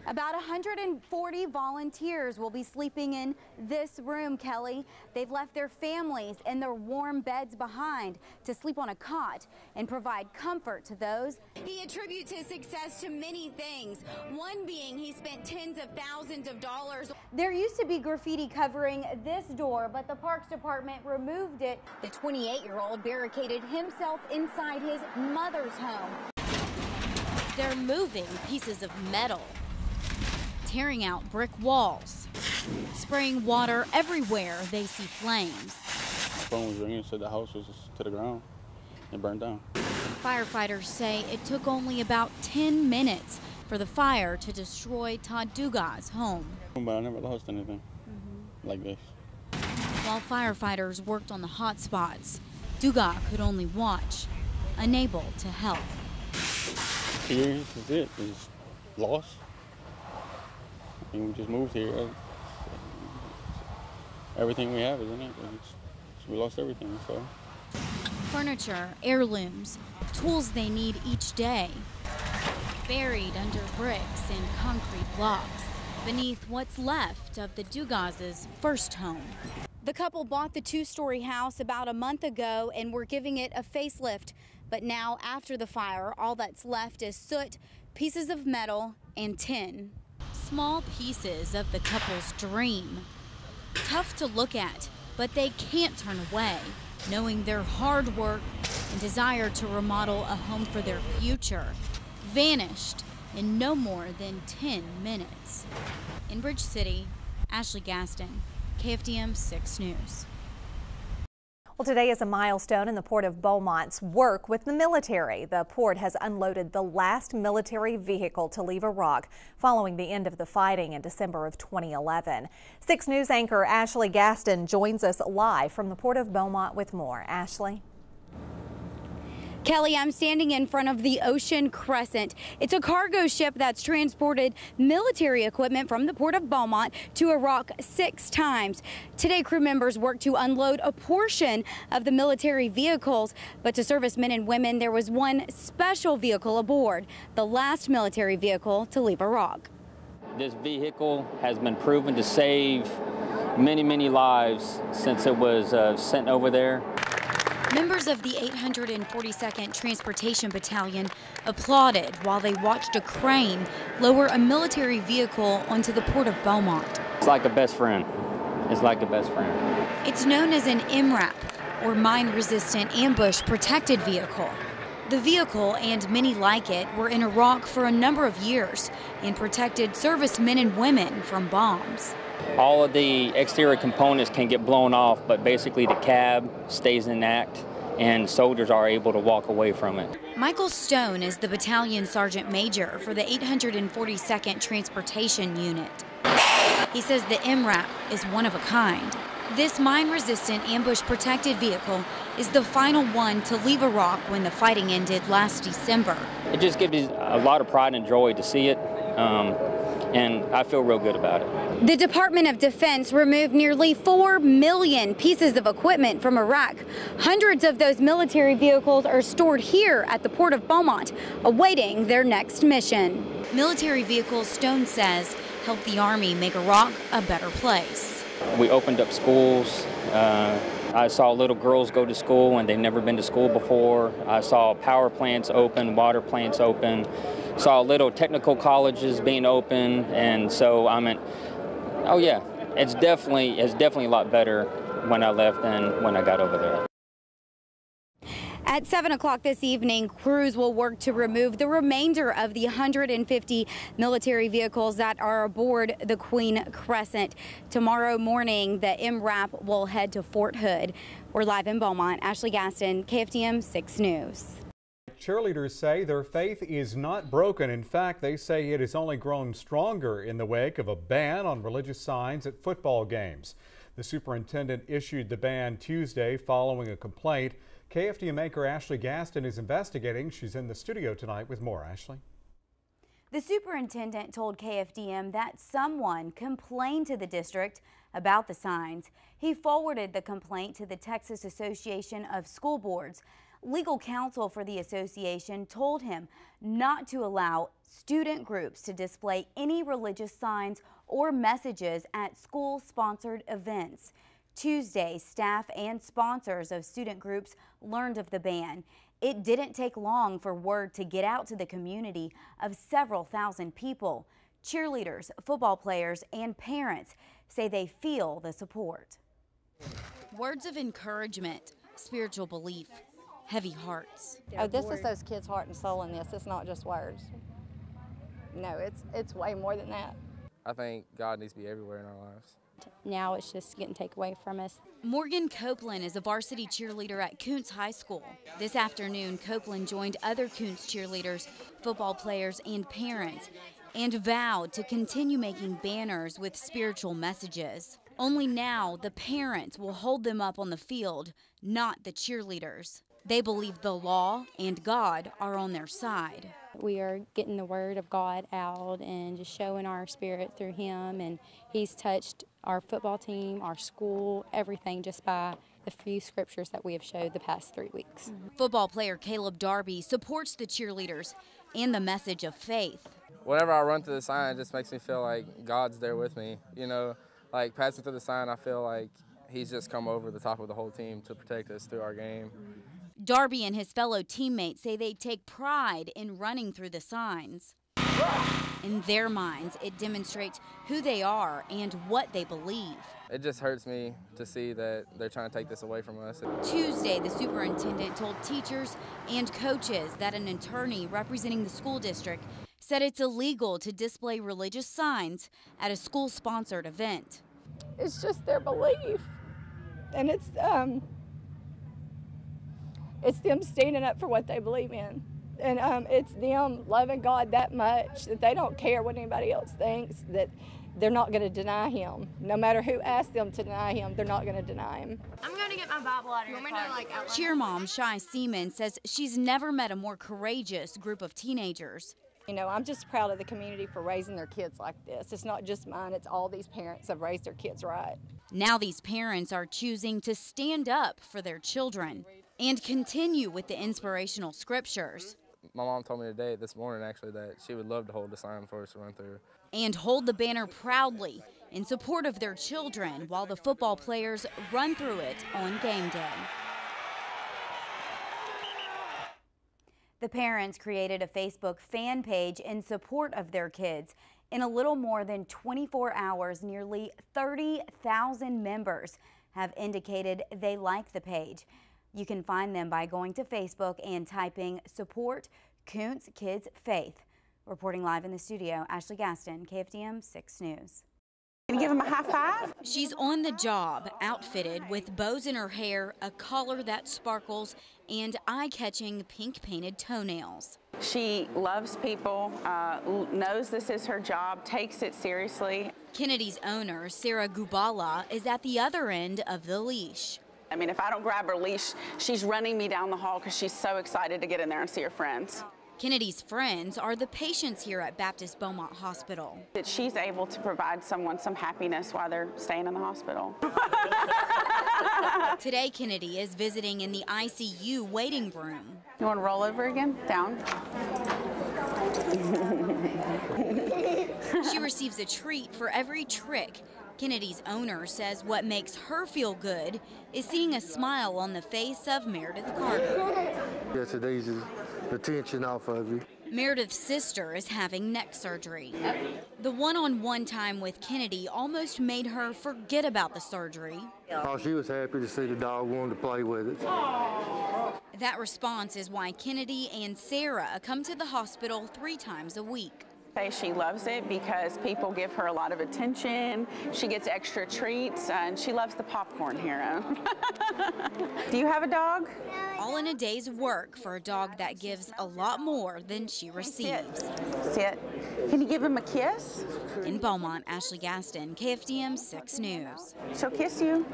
About 140 volunteers will be sleeping in this room, Kelly. They've left their families and their warm beds behind to sleep on a cot and provide comfort to those. He attributes his success to many things, one being he spent tens of thousands of dollars. There used to be graffiti covering this door, but the Parks Department removed it. The 28-year-old barricaded himself inside his mother's home. They're moving pieces of metal, tearing out brick walls, spraying water everywhere they see flames. My phone was ringing, said the house was to the ground and burned down. Firefighters say it took only about 10 minutes for the fire to destroy Todd Dugas's home. But I never lost anything like this. While firefighters worked on the hot spots, Dugas could only watch, unable to help. Here is it, it's lost. And we just moved here. Everything we have is in it. We lost everything, so. Furniture, heirlooms, tools they need each day, buried under bricks and concrete blocks, beneath what's left of the Dugas' first home. The couple bought the two-story house about a month ago and were giving it a facelift. But now, after the fire, all that's left is soot, pieces of metal, and tin. Small pieces of the couple's dream. Tough to look at, but they can't turn away, knowing their hard work and desire to remodel a home for their future vanished in no more than 10 minutes. In Bridge City, Ashley Gaston, KFDM 6 News. Well, today is a milestone in the Port of Beaumont's work with the military. The port has unloaded the last military vehicle to leave Iraq following the end of the fighting in December of 2011. 6 News anchor Ashley Gaston joins us live from the Port of Beaumont with more. Ashley? Kelly, I'm standing in front of the Ocean Crescent. It's a cargo ship that's transported military equipment from the Port of Beaumont to Iraq 6 times. Today, crew members worked to unload a portion of the military vehicles, but to servicemen and women, there was one special vehicle aboard, the last military vehicle to leave Iraq. This vehicle has been proven to save many lives since it was sent over there. Members of the 842nd Transportation Battalion applauded while they watched a crane lower a military vehicle onto the Port of Beaumont. It's like a best friend. It's like a best friend. It's known as an MRAP, or mine-resistant ambush protected vehicle. The vehicle and many like it were in Iraq for a number of years and protected servicemen and women from bombs. All of the exterior components can get blown off, but basically the cab stays intact and soldiers are able to walk away from it. Michael Stone is the battalion sergeant major for the 842nd Transportation Unit. He says the MRAP is one of a kind. This mine-resistant ambush-protected vehicle is the final one to leave Iraq when the fighting ended last December. It just gives me a lot of pride and joy to see it, and I feel real good about it. The Department of Defense removed nearly 4 million pieces of equipment from Iraq. Hundreds of those military vehicles are stored here at the Port of Beaumont, awaiting their next mission. Military vehicles, Stone says, help the Army make Iraq a better place. We opened up schools. I saw little girls go to school and they've never been to school before. I saw power plants open, water plants open. Saw little technical colleges being open, and so I meant, oh yeah, it's definitely a lot better when I left than when I got over there. At 7 o'clock this evening, crews will work to remove the remainder of the 150 military vehicles that are aboard the Queen Crescent. Tomorrow morning, the MRAP will head to Fort Hood. We're live in Beaumont. Ashley Gaston, KFDM 6 News. Cheerleaders say their faith is not broken. In fact, they say it has only grown stronger in the wake of a ban on religious signs at football games. The superintendent issued the ban Tuesday following a complaint. KFDM anchor Ashley Gaston is investigating. She's in the studio tonight with more. Ashley. The superintendent told KFDM that someone complained to the district about the signs. He forwarded the complaint to the Texas Association of School Boards. Legal counsel for the association told him not to allow student groups to display any religious signs or messages at school-sponsored events. Tuesday, staff and sponsors of student groups learned of the ban. It didn't take long for word to get out to the community of several thousand people. Cheerleaders, football players, and parents say they feel the support. Words of encouragement, spiritual belief, heavy hearts. Oh, this is those kids' heart and soul in this. It's not just words. No, it's way more than that. I think God needs to be everywhere in our lives. Now it's just getting taken away from us. Morgan Copeland is a varsity cheerleader at Kuntz High School. This afternoon, Copeland joined other Kuntz cheerleaders, football players, and parents, and vowed to continue making banners with spiritual messages. Only now, the parents will hold them up on the field, not the cheerleaders. They believe the law and God are on their side. We are getting the word of God out and just showing our spirit through him, and he's touched our football team, our school, everything just by the few scriptures that we have showed the past 3 weeks. Football player Caleb Darby supports the cheerleaders and the message of faith. Whenever I run through the sign, it just makes me feel like God's there with me. You know, like passing through the sign, I feel like he's just come over the top of the whole team to protect us through our game. Darby and his fellow teammates say they take pride in running through the signs. In their minds, it demonstrates who they are and what they believe. It just hurts me to see that they're trying to take this away from us. Tuesday, the superintendent told teachers and coaches that an attorney representing the school district said it's illegal to display religious signs at a school-sponsored event. It's just their belief, and it's them standing up for what they believe in. And it's them loving God that much that they don't care what anybody else thinks, that they're not going to deny him. No matter who asks them to deny him, they're not going to deny him. I'm going to get my Bible out of your car. Cheer mom Shy Seaman says she's never met a more courageous group of teenagers. You know, I'm just proud of the community for raising their kids like this. It's not just mine, it's all these parents have raised their kids right. Now these parents are choosing to stand up for their children and continue with the inspirational scriptures. My mom told me this morning actually, that she would love to hold the sign for us to run through. And hold the banner proudly in support of their children while the football players run through it on game day. The parents created a Facebook fan page in support of their kids. In a little more than 24 hours, nearly 30,000 members have indicated they like the page. You can find them by going to Facebook and typing support Kuntz Kids Faith. Reporting live in the studio, Ashley Gaston, KFDM 6 News. Can you give him a high five? She's on the job, outfitted with bows in her hair, a collar that sparkles, and eye-catching pink-painted toenails. She loves people, knows this is her job, takes it seriously. Kennedy's owner, Sarah Gubala, is at the other end of the leash. I mean, if I don't grab her leash, she's running me down the hall because she's so excited to get in there and see her friends. Kennedy's friends are the patients here at Baptist Beaumont Hospital. That she's able to provide someone some happiness while they're staying in the hospital. Today, Kennedy is visiting in the ICU waiting room. You want to roll over again? Down. She receives a treat for every trick. Kennedy's owner says what makes her feel good is seeing a smile on the face of Meredith Carter. Yeah, today's the tension off of you. Meredith's sister is having neck surgery. The one-on-one time with Kennedy almost made her forget about the surgery. Oh, she was happy to see the dog wanted to play with it. That response is why Kennedy and Sarah come to the hospital 3 times a week. She loves it because people give her a lot of attention. She gets extra treats, and she loves the popcorn hero. Do you have a dog? All in a day's work for a dog that gives a lot more than she receives. Sit. Can you give him a kiss? In Beaumont, Ashley Gaston, KFDM 6 News. She'll kiss you.